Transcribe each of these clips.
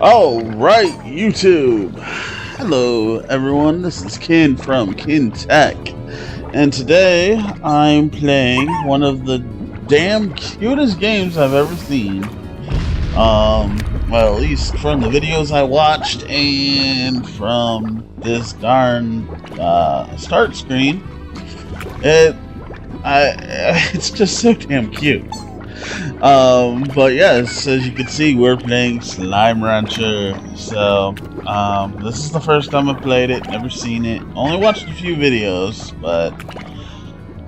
Alright, YouTube. Hello, everyone. This is Ken from Ken Tech. And today I'm playing one of the damn cutest games I've ever seen. Well, at least from the videos I watched and from this darn start screen. It's just so damn cute. But yes, as you can see, we're playing Slime Rancher. So, this is the first time I've played it, never seen it. Only watched a few videos, but...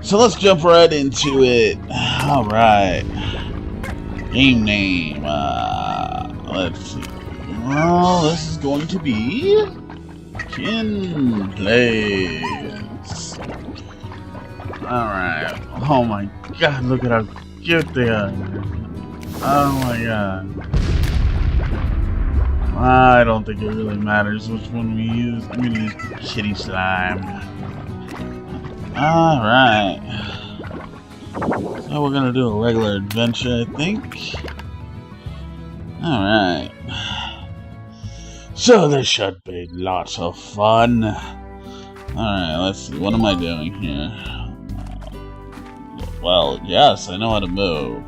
So let's jump right into it. Alright. Game name. Let's see. Well, this is going to be... Ken Plays. Alright. Oh my god, look at how cute they are. Oh my god. I don't think it really matters which one we use. I'm gonna use Kitty Slime. Alright. So we're gonna do a regular adventure, I think. Alright. So this should be lots of fun. Alright, let's see. What am I doing here? Well, yes, I know how to move.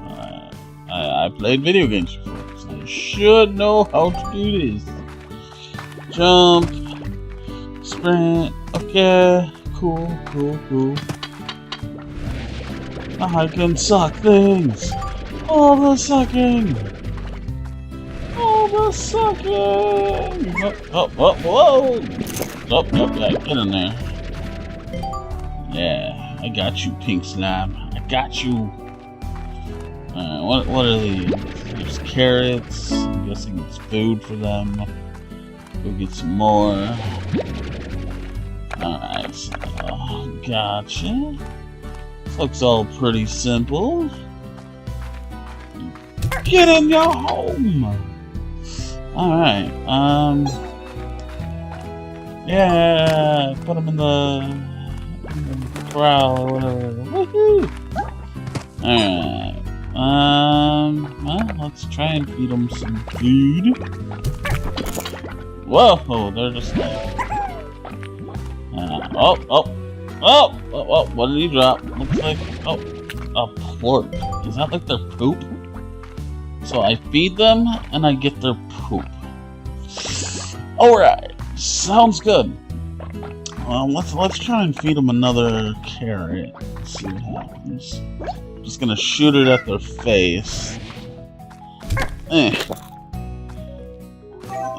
I played video games before, so I should know how to do this. Jump, sprint, okay, cool. I can suck things. All the sucking. Whoa. Oh, yeah, get in there. Yeah, I got you, Pink Slime. Got you. What are these? There's carrots. I'm guessing it's food for them. Go get some more. Alright, so gotcha. This looks all pretty simple. Get in your home! Alright, yeah, put them in the corral or whatever. Woohoo! Alright. Well, let's try and feed them some food. Whoa, they're just like... what did he drop? Looks like... Oh, a plort. Is that like their poop? So I feed them, and I get their poop. Alright, sounds good. Let's try and feed them another carrot. Let's see what happens. Just gonna shoot it at their face.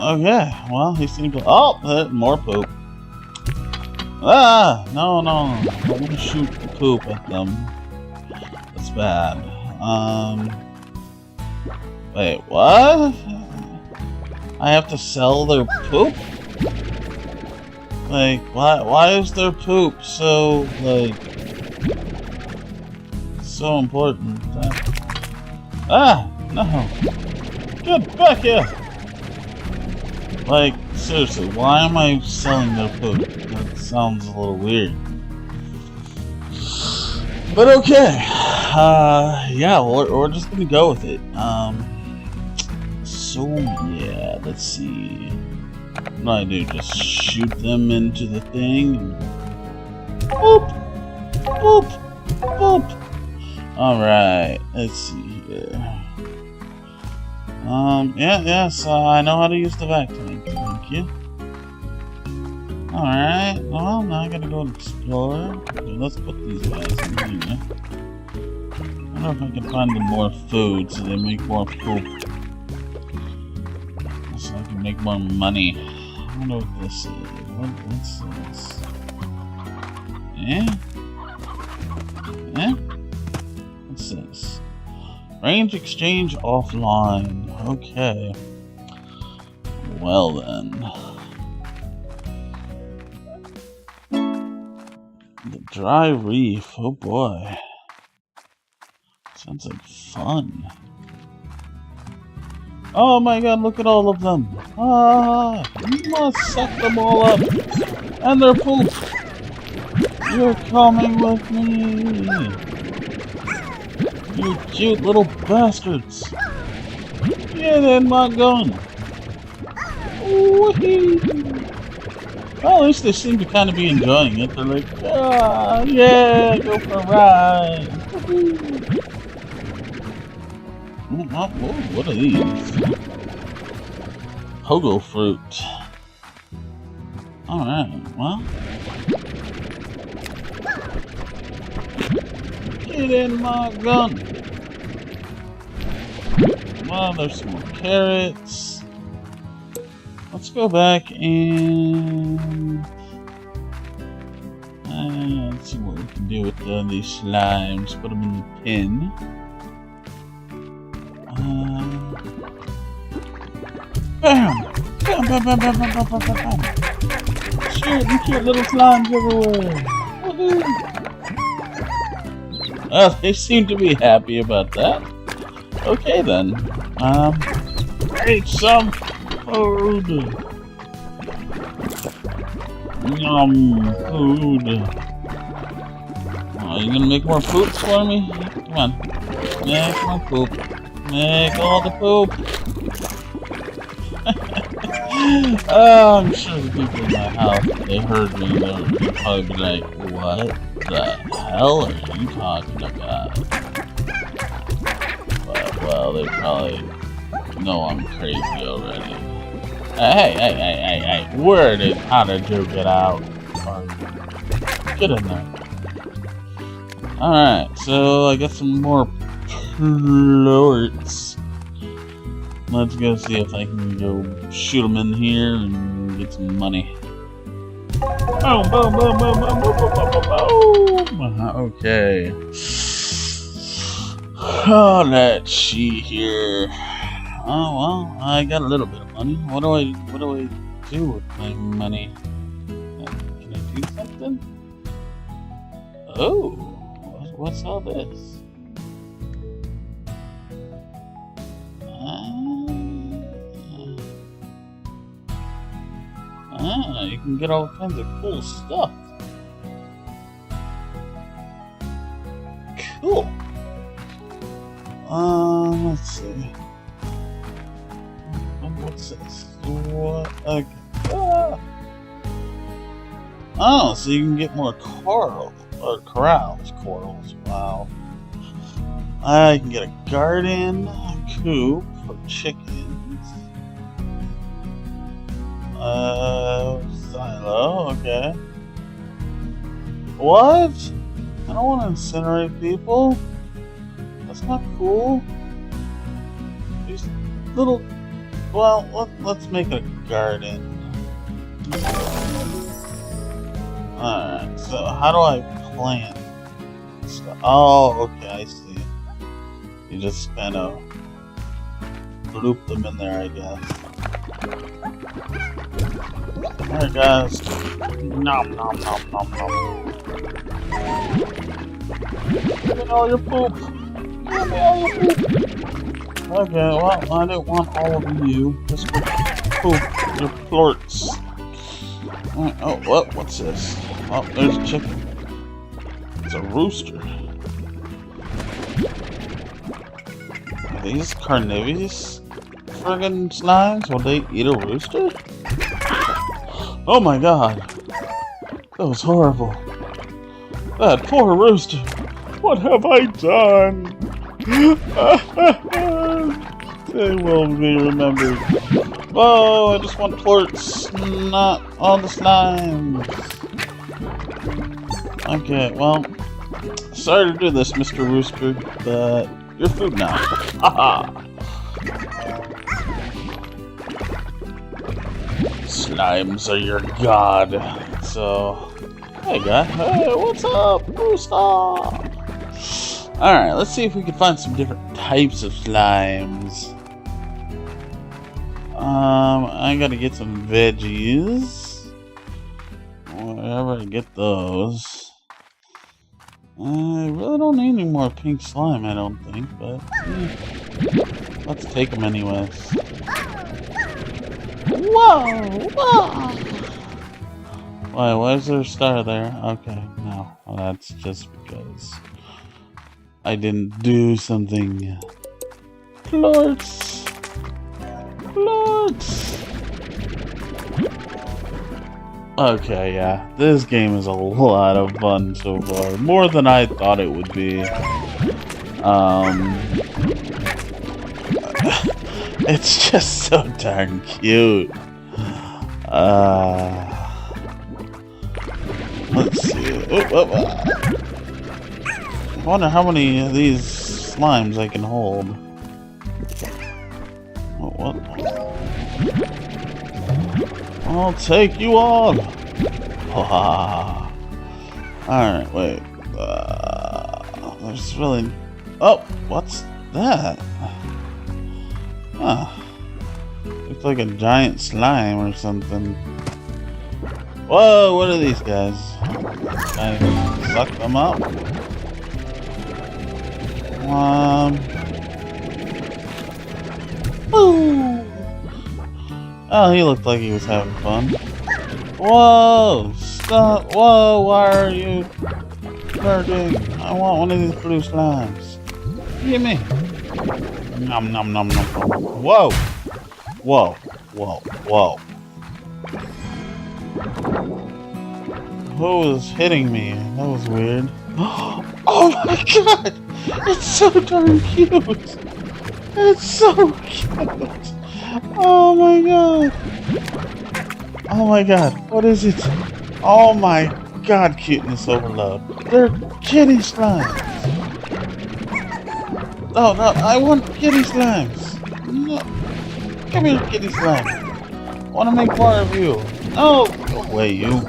Okay, well, he seemed to... Oh, more poop. Ah, no. I'm gonna shoot the poop at them. That's bad. Wait, what? I have to sell their poop? Like, why is their poop so, like, so important? No. Get back here! Like, seriously, why am I selling their poop? That sounds a little weird. But okay. Yeah, we're just gonna go with it. So, yeah, let's see. What do I do? Just shoot them into the thing? Boop! Alright, let's see here. Yes, I know how to use the vacuum. Thank you. Alright, well, now I gotta go and explore. Okay, let's put these guys in here. I wonder if I can find them more food so they make more poop. So I can make more money. I wonder what this is. What's this? What's this? Range exchange offline. Okay. Well then. The dry reef. Oh boy. Sounds like fun. Oh my god, look at all of them. You must suck them all up. And their poop. You're coming with me. You cute little bastards. Get in my gun. Whee! Well, at least they seem to kind of be enjoying it. They're like, ah, yeah, go for a ride. What are these? Pogo fruit. Alright, well. Get in my gun. Well, there's some more carrots. Let's go back and let's see what we can do with these slimes. Put them in the bin. Bam! Bam, bam, bam, bam, bam, bam, bam, bam. Shoot, you cute little slimes everywhere. Woohoo! Well, they seem to be happy about that. Okay then. Eat some food. Yum, food. Oh, you gonna make more poops for me? Come on. Make more poop. Make all the poop. I'm sure the people in my house, if they heard me, they'd probably be like, what the hell are you talking about? But, well, they probably know I'm crazy already. Hey, how did you get out? Get in there. Alright, so I got some more plorts. Let's go see if I can go shoot them in here and get some money. Boom, boom, boom, boom, boom, boom, boom, boom, boom. Okay. Oh, let's see here. Oh well, I got a little bit of money. What do I do with my money? Can I do something? Oh, what's all this? You can get all kinds of cool stuff. Cool. Let's see. What's this? What? Okay. Oh, so you can get more corals. Wow. I can get a garden, a coop for chickens. Silo, okay. What? I don't want to incinerate people. That's not cool. These little... Well, let's make a garden. Alright, so how do I plant stuff? Oh, okay, I see. You just kind of loop them in there, I guess. Alright, guys. Nom, nom, nom, nom, nom. Give me all your poop. Give me all your poop. Okay, well, I didn't want all of you. Just poop your plorts. Right, oh, what's this? Oh, there's a chicken. It's a rooster. Are these carnivorous friggin' slimes? Will they eat a rooster? Oh my god. That was horrible. That poor rooster. What have I done? They will be remembered. Oh, I just want plorts, not all the slimes. Okay, well, sorry to do this, Mr. Rooster, but you're food now. Haha! Slimes are your god. So, hey guy, hey, what's up, Rooster? Alright, let's see if we can find some different types of slimes. I gotta get some veggies. Wherever I get those. I really don't need any more pink slime, I don't think, but let's take them anyways. Whoa! Why is there a star there? Okay, no. Well, that's just because I didn't do something. Plorts! Plorts! Okay, yeah. This game is a lot of fun so far. More than I thought it would be. It's just so darn cute. Let's see. I wonder how many of these slimes I can hold. What? I'll take you on. Alright, wait. There's really... Oh, what's that? Huh. Looks like a giant slime or something. Whoa, what are these guys? Can I suck them up? Ooh. Oh, he looked like he was having fun. Whoa! Stop! Whoa! Why are you hurting? I want one of these blue slimes. Give me. Nom nom nom nom. Whoa! Whoa! Whoa! Whoa! Who was hitting me? That was weird. Oh my god! It's so darn cute! It's so cute! Oh my god! Oh my god, what is it? Oh my god, cuteness overload. They're kitty slimes! Oh no, I want kitty slimes! No. Come here, kitty slime! I want to make more of you! No! Go away, you! No!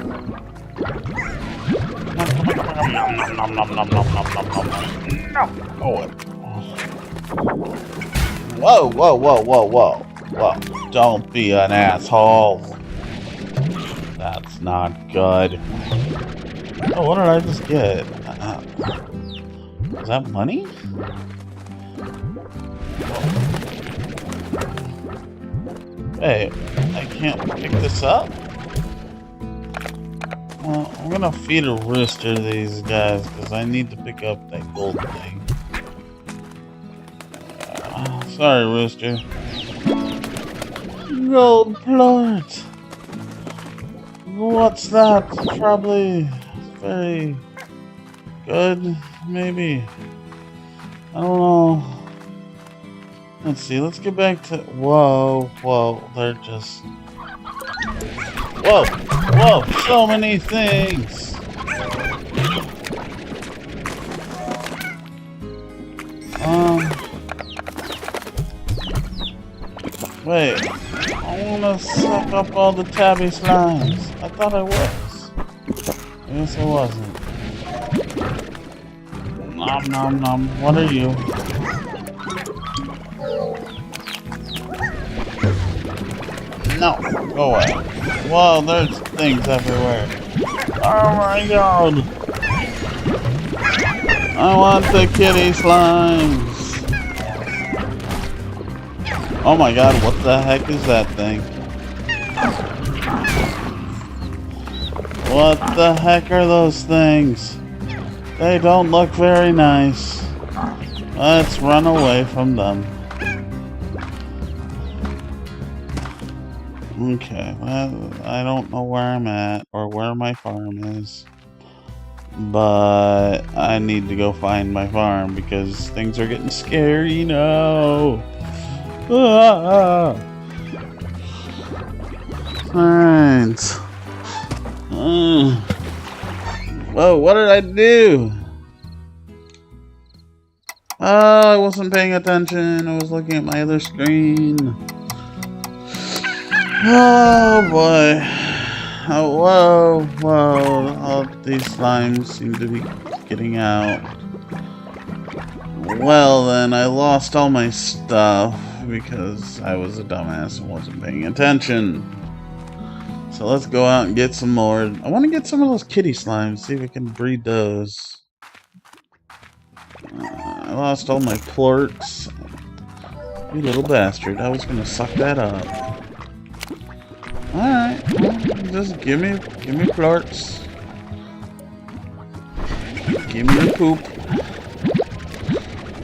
Go away! Whoa, whoa, whoa, whoa, whoa! Whoa! Don't be an asshole! That's not good. Oh, what did I just get? Is that money? Hey, I can't pick this up? Well, I'm gonna feed a rooster to these guys because I need to pick up that gold thing. Sorry, rooster. Gold plot! What's that? Probably very good, maybe. I don't know. Let's see, let's get back to... Whoa, whoa, they're just... Whoa, whoa, so many things! Wait, I wanna suck up all the tabby slimes. I thought I was. I guess I wasn't. Nom nom nom, what are you? No, go away. Whoa, there's things everywhere. Oh my god. I want the kitty slimes. Oh my god, what the heck is that thing? What the heck are those things? They don't look very nice. Let's run away from them. Okay, well, I don't know where I'm at or where my farm is, but I need to go find my farm because things are getting scary now. Alright. Whoa, what did I do? Oh, I wasn't paying attention. I was looking at my other screen. Oh boy. Oh, whoa, whoa. All these slimes seem to be getting out. Well then, I lost all my stuff because I was a dumbass and wasn't paying attention. So let's go out and get some more. I want to get some of those kitty slimes, see if we can breed those. I lost all my plorts. You little bastard, I was gonna suck that up. Alright, well, just give me plorts. Give me your poop.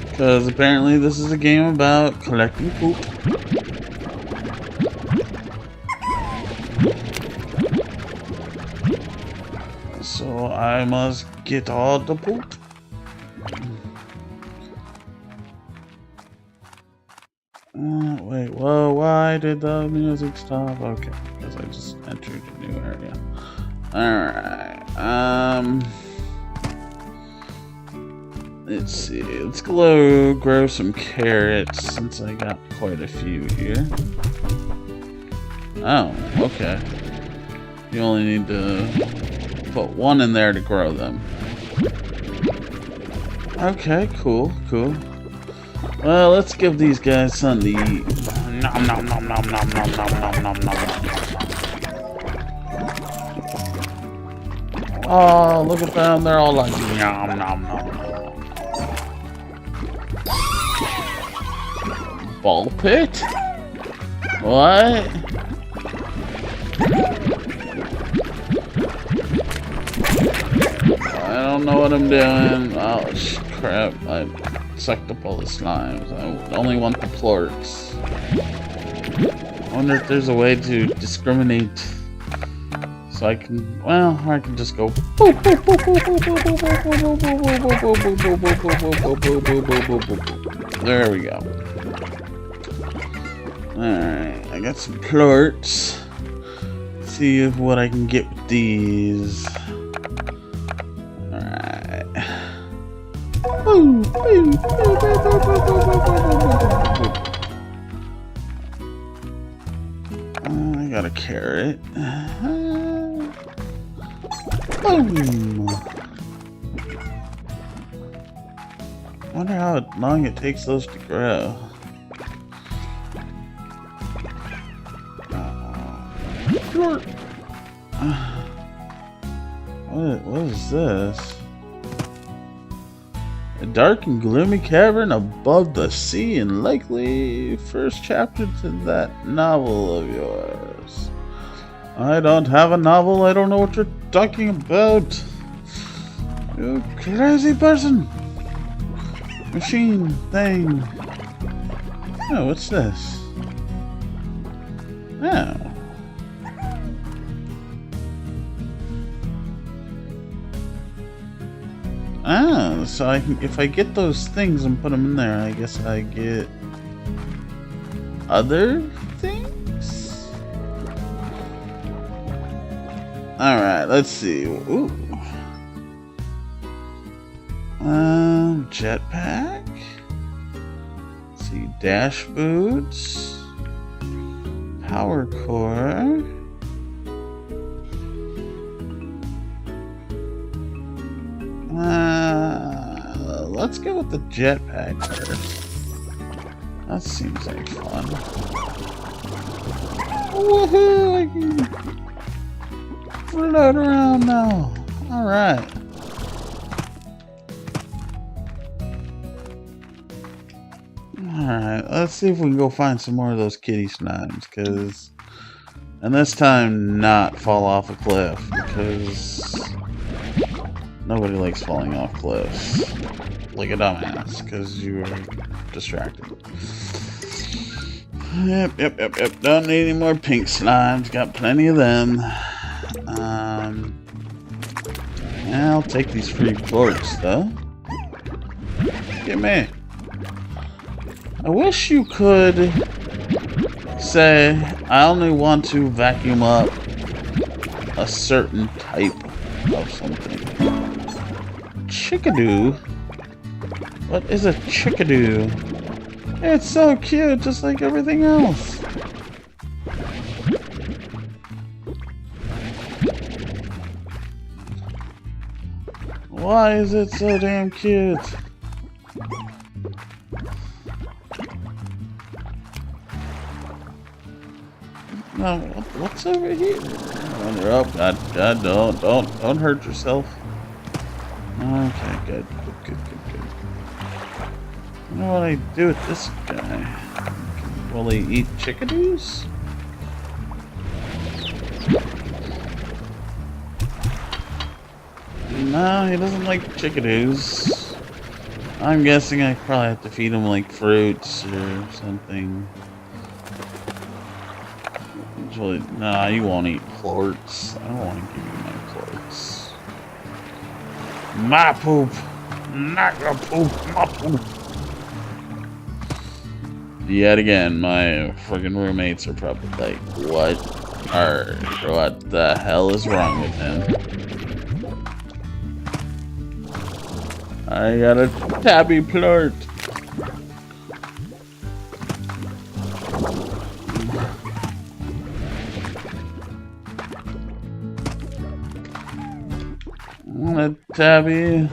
Because apparently this is a game about collecting poop. So I must get all the poop. Wait, whoa, why did the music stop? Okay, because I just entered a new area. Alright, let's see, let's grow some carrots since I got quite a few here. Oh, okay. You only need to put one in there to grow them. Okay, cool. Well, let's give these guys something to eat. Nom nom nom nom nom nom nom nom nom nom. Oh, look at them, they're all like nom nom nom. Ball pit? What? I don't know what I'm doing. Oh, crap. I sucked up all the slimes. I only want the plorts. I wonder if there's a way to discriminate so I can, well, I can just go there we go. Alright, I got some plorts. Let's see if what I can get with these. I got a carrot. Boom. Wonder how long it takes those to grow. What is this? A dark and gloomy cavern above the sea, and likely first chapter to that novel of yours. I don't have a novel. I don't know what you're talking about. You crazy person. Machine thing. Oh, what's this? Oh. Ah, so I can, if I get those things and put them in there, I guess I get other things? Alright, let's see. Ooh. Jetpack. Let's see, dash boots. Power core. Let's go with the jetpack first. That seems like fun. Woohoo! I can float around now. Alright. Alright, let's see if we can go find some more of those kitty slimes, cause and this time not fall off a cliff, because nobody likes falling off cliffs. Like a dumbass, because you are distracted. Yep. Don't need any more pink slimes. Got plenty of them. Yeah, I'll take these free plorts, though. Get me. I wish you could say, I only want to vacuum up a certain type of something. Chickadoo? What is a chickadoo? It's so cute, just like everything else. Why is it so damn cute? Now, what's over here? Wander up. God, don't hurt yourself. Okay, good. I don't know what I do with this guy. Will he eat chickadees? No, he doesn't like chickadees. I'm guessing I probably have to feed him like fruits or something. Usually, nah, you won't eat plorts. I don't want to give you my plorts. My poop. Not your poop. My poop. Yet again, my friggin' roommates are probably like, what the hell is wrong with him? I got a tabby plort. I want a tabby.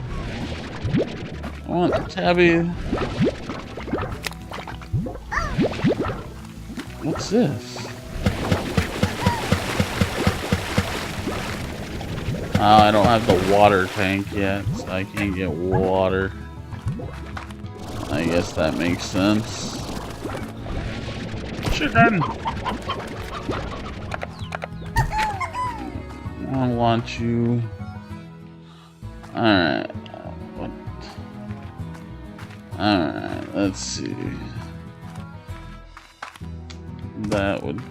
I want a tabby. What's this? Oh, I don't have the water tank yet, so I can't get water. I guess that makes sense. Chicken! I want you. Alright. Alright, let's see. That would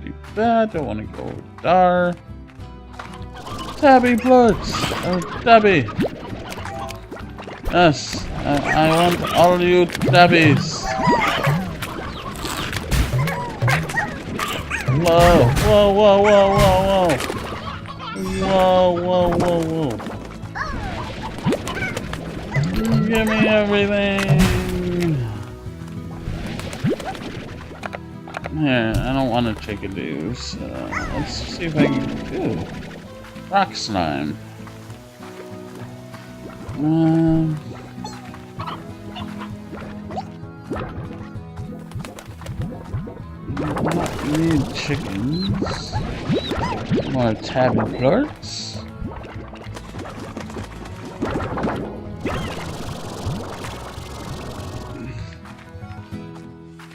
be bad. Don't want to go with Dar. Tabby plorts! Oh, Tabby! Yes, I want all of you tabbies! Whoa, whoa, whoa, whoa, whoa, whoa! Whoa, whoa, whoa, whoa! Give me everything! Here, I don't want to take a do, so let's see if I can do rock slime. Need chickens. More tabby plorts.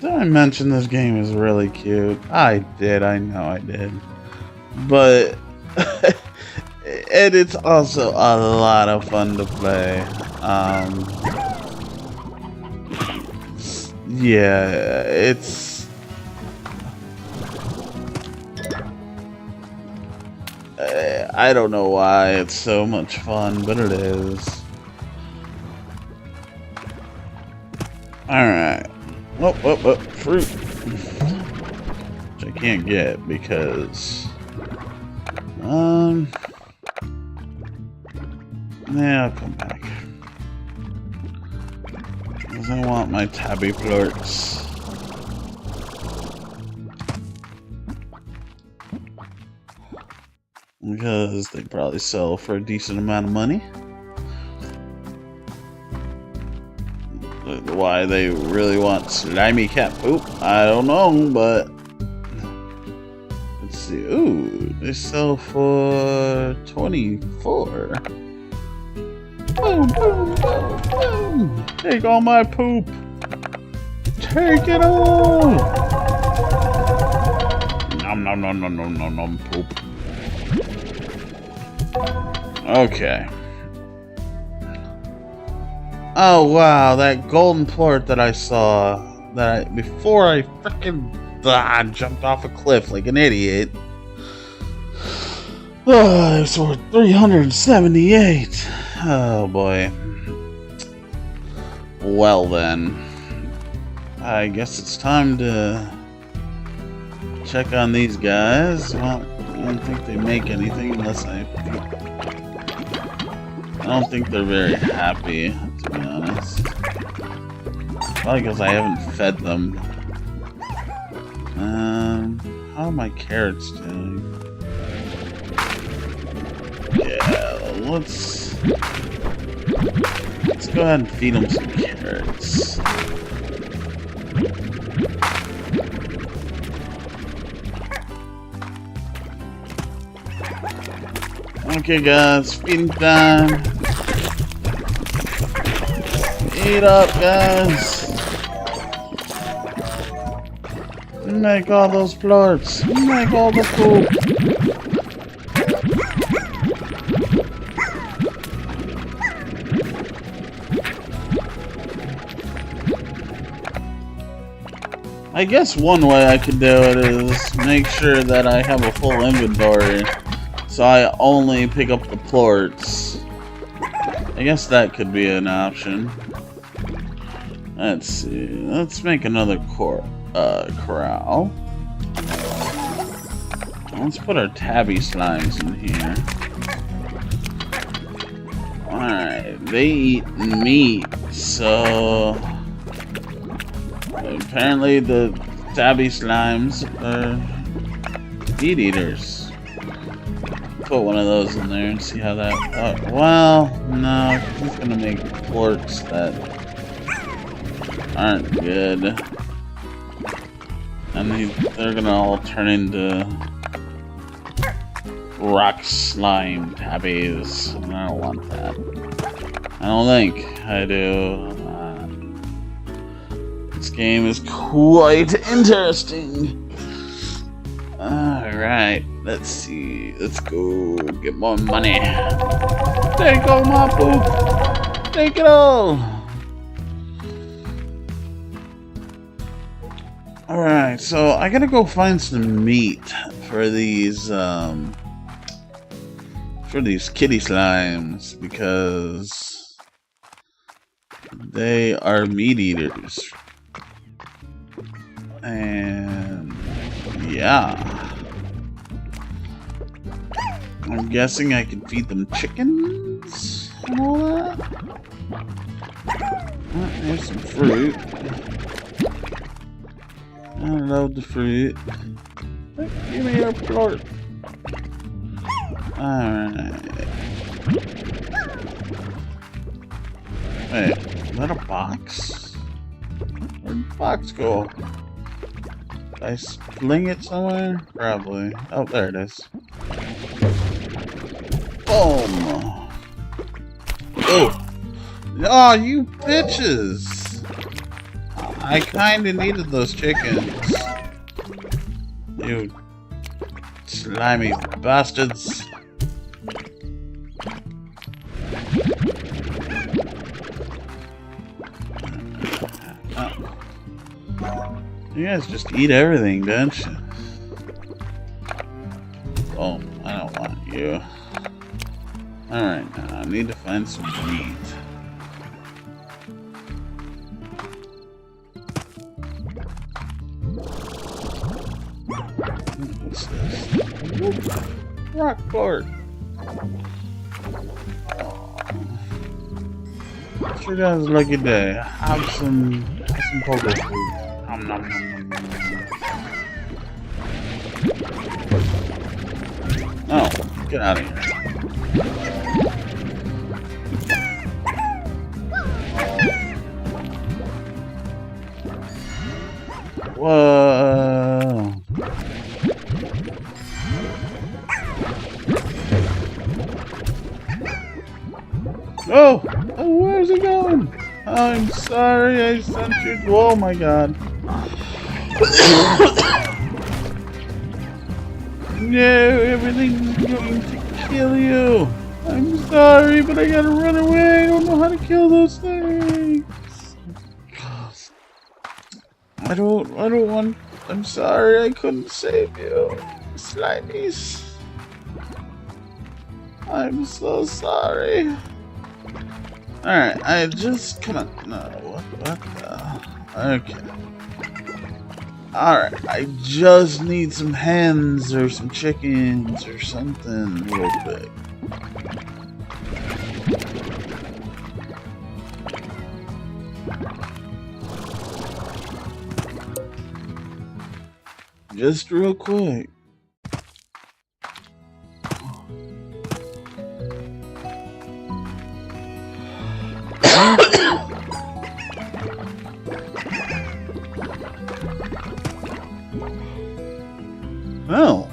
Did I mention this game is really cute? I did, I know I did. But and it's also a lot of fun to play. Yeah, it's I don't know why it's so much fun, but it is. Alright. Oh, fruit. Which I can't get because yeah, I'll come back. Because I want my tabby plorts. Because they probably sell for a decent amount of money. Why they really want slimy cat poop, I don't know, but let's see. Ooh, they sell for 24. Boom, boom, boom, boom. Take all my poop. Take it all. Nom nom nom nom nom nom nom poop. Okay. Oh wow, that golden plort that I saw before I freaking jumped off a cliff like an idiot. Oh, it's worth 378. Oh boy. Well then, I guess it's time to check on these guys. Well, I don't think they make anything unless I don't think they're very happy, to be honest. Probably because I haven't fed them. How are my carrots doing? Yeah, let's go ahead and feed them some carrots. Okay guys, feeding time. Eat up guys. Make all those plorts. Make all the poop. I guess one way I could do it is make sure that I have a full inventory. So I only pick up the plorts I guess that could be an option. Let's see. Let's make another corral. Let's put our tabby slimes in here. Alright, they eat meat, so apparently the tabby slimes are meat eaters. Put one of those in there and see how that... well, no, he's gonna make quartz that aren't good. And they're gonna all turn into rock slime tabbies. And I don't want that. I don't think I do. This game is quite interesting. Alright, let's see. Let's go get more money. Take all my poop. Take it all. Alright, so I gotta go find some meat for these kitty slimes because they are meat eaters. And yeah, I'm guessing I can feed them chickens and all that. There's some fruit. I love the fruit. Give me your plort. Alright. Wait, is that a box? Where'd the box go? Did I fling it somewhere? Probably. Oh, there it is. Boom! Oh! Oh, you bitches! I kinda needed those chickens. You slimy bastards. You guys just eat everything, don't you? Oh, I don't want you. Alright, now I need to find some meat. What's this? Rock fort. Sure guys, a lucky day. Have some poker food. Nom, nom, nom, nom, nom. Oh, get out of here. Whoa. Oh! Oh, where's it going? I'm sorry I sent you. Oh my god. No, everything's going to kill you. I'm sorry, but I gotta run away. I don't know how to kill those things. I don't want. I'm sorry, I couldn't save you, Slimies. I'm so sorry. Alright, I just kinda. No, what the? Okay. Alright, I just need some hens or some chickens or something real quick. Just real quick. Well,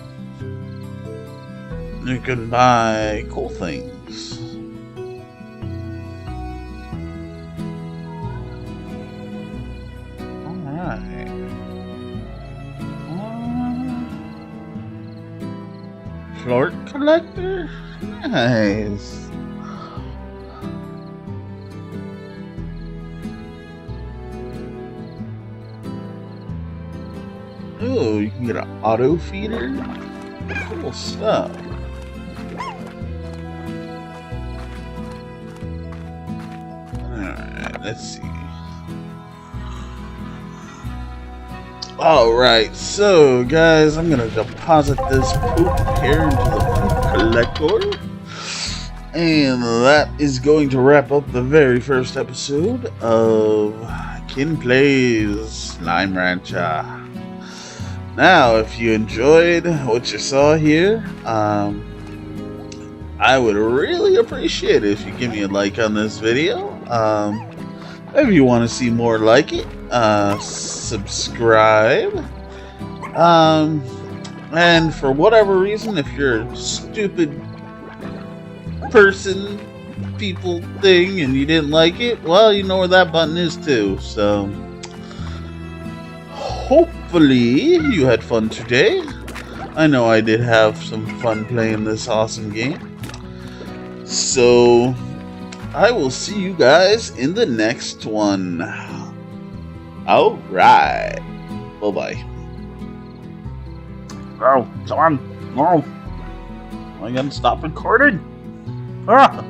you can buy cool things. Alright. Float collector? Nice. Oh, you can get an auto feeder? Cool stuff. let's see. Alright, so guys, I'm gonna deposit this poop here into the poop collector. And that is going to wrap up the very first episode of Kin Plays Slime Rancher. Now, if you enjoyed what you saw here, I would really appreciate it if you give me a like on this video. If you want to see more like it, subscribe. And for whatever reason, if you're a stupid person, people thing, and you didn't like it, well, you know where that button is too. So, hopefully you had fun today. I know I did have some fun playing this awesome game. So, I will see you guys in the next one. Alright. Bye-bye. Oh, come on. No. I gotta stop recording. Ah!